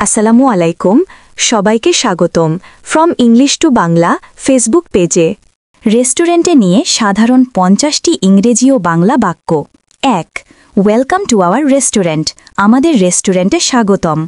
আসসালামু আলাইকুম, সবাইকে স্বাগতম from English to Bangla Facebook পেজে। রেস্টুরেন্টে নিয়ে সাধারণ 50টি ইংরেজি ও বাংলা বাক্য। 1. ওয়েলকাম টু আওয়ার রেস্টুরেন্ট, আমাদের রেস্টুরেন্টে স্বাগতম।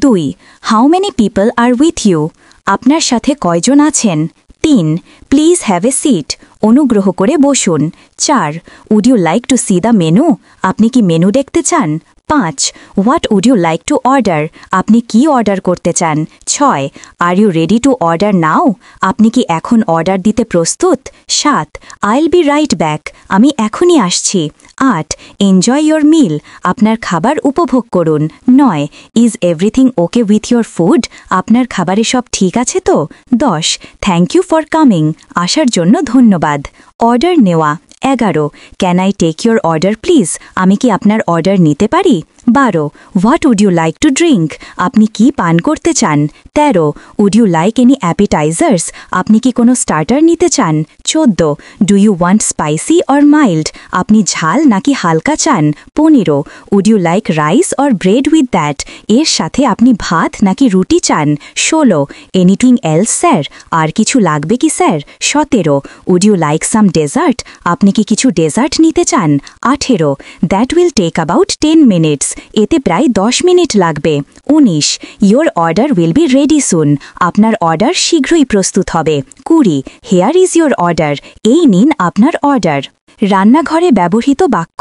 2. How many people are with you, আপনার সাথে কয়জন আছেন? 3. প্লিজ হ্যাভ এ সিট, অনুগ্রহ করে বসুন। 4. Would you like to see the menu, আপনি কি মেনু দেখতে চান? 5. What would you like to order, আপনি কি অর্ডার করতে চান? 6. Are you ready to order now, আপনি কি এখন অর্ডার দিতে প্রস্তুত? 7. আইল বি রাইট ব্যাক, আমি এখনই আসছি। 8. এনজয় ইয়োর মিল, আপনার খাবার উপভোগ করুন। 9. Is everything okay with your food, আপনার খাবারে সব ঠিক আছে তো? 10. থ্যাংক ইউ ফর কামিং, আসার জন্য ধন্যবাদ। অর্ডার নেওয়া। 11. Can I take your order please, আমি কি আপনার অর্ডার নিতে পারি? 12. What would you like to drink, আপনি কি পান করতে চান? 13. Would you like any appetisers, আপনি কি কোনো স্টার্টার নিতে চান? 14. Do you want spicy or mild, আপনি ঝাল নাকি হালকা চান? 15. Would you like rice or bread with that, এর সাথে আপনি ভাত নাকি রুটি চান? 16. এনিথিং এলস স্যার, আর কিছু লাগবে কি sir? 17. Would you like some dessert, আপনি কি কিছু ডেজার্ট নিতে চান? 18. That will take about 10 minutes, এতে প্রায় 10 মিনিট লাগবে। 19. Your order will be ready soon, আপনার অর্ডার শীঘ্রই প্রস্তুত হবে। 20. হেয়ার ইজ ইয়োর অর্ডার, এই নিন আপনার অর্ডার। রান্নাঘরে ব্যবহৃত বাক্য।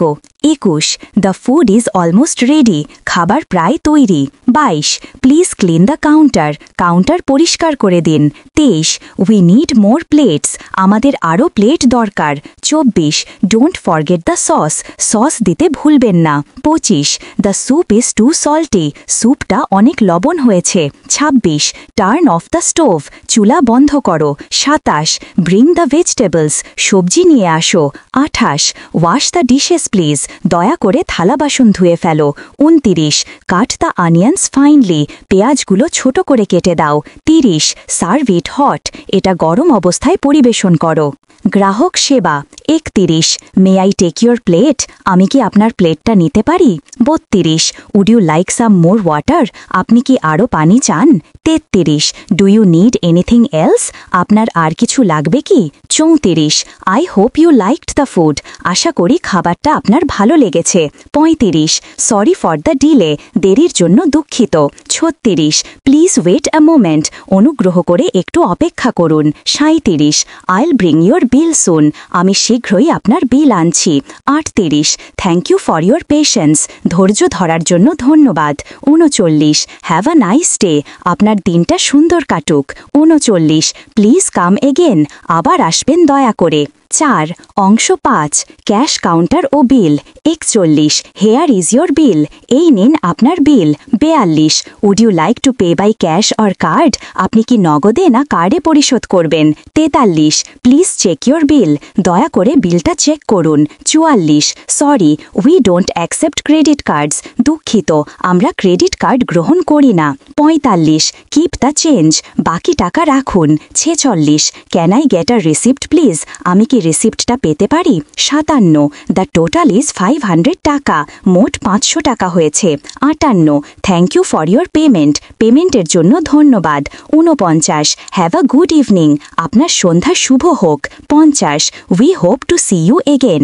21. The food is almost ready, খাবার প্রায় তৈরি। 22. Please clean the counter, counter পরিষ্কার করে দিন। 23. উই নিড মোর প্লেটস, আমাদের আরও প্লেট দরকার। 24. Don't forget the sauce, sauce দিতে ভুলবেন না। 25. The soup is too salty, স্যুপটা অনেক লবণ হয়েছে। 26. টার্ন অফ দ্য স্টোভ, চুলা বন্ধ করো। 27. ব্রিং দ্য ভেজিটেবলস, সবজি নিয়ে আসো। 28. ওয়াশ দ্য ডিশেস প্লিজ, দয়া করে থালা বাসন ধুয়ে ফেলো। 29. কাট দ্য অনিয়ন্স ফাইনলি, পেঁয়াজগুলো ছোট করে কেটে দাও। 30. সার্ভ ইট হট, এটা গরম অবস্থায় পরিবেশন করো। গ্রাহক সেবা। 31. May I take your plate, আমি কি আপনার প্লেটটা নিতে পারি? 32. Would you like some more water, আপনি কি আরও পানি চান? 33. Do you need anything else, আপনার আর কিছু লাগবে কি? 34. I hope you liked the food, আশা করি খাবারটা আপনার ভালো লেগেছে। 35. সরি ফর দ্য ডিলে, দেরির জন্য দুঃখিত। 36. প্লিজ ওয়েট আ মোমেন্ট, অনুগ্রহ করে একটু অপেক্ষা করুন। 37. আইল ব্রিং ইয়োর বিল সুন, আমি শীঘ্রই আপনার বিল আনছি। 38. Thank you for your patience, ধৈর্য ধরার জন্য ধন্যবাদ। 39. হ্যাভ আ নাইস ডে, আপনার দিনটা সুন্দর কাটুক। 39. প্লিজ কাম এগেন, আবার আসবেন দয়া করে। 4. অংশ 5, ক্যাশ কাউন্টার ও bill. 41. Here is your bill, এই নিন আপনার bill. 42. Would you like to pay by cash or card, আপনি কি নগদে না কার্ডে পরিশোধ করবেন? 43. প্লিজ চেক ইয়োর বিল, দয়া করে বিলটা চেক করুন। 44. Sorry we don't accept credit cards, দুঃখিত আমরা ক্রেডিট কার্ড গ্রহণ করি না। 45. কিপ দ্য চেঞ্জ, বাকি টাকা রাখুন। 46. Can I get a receipt please, আমি কি রিসিপ্টটা পেতে পারি? 57. দ্য টোটাল ইজ 500 টাকা, মোট 500 টাকা হয়েছে। 58. Thank you for your payment, পেমেন্টের জন্য ধন্যবাদ। 49. হ্যাভ আ গুড ইভিনিং, আপনার সন্ধ্যা শুভ হোক। 50. We hope to see you again.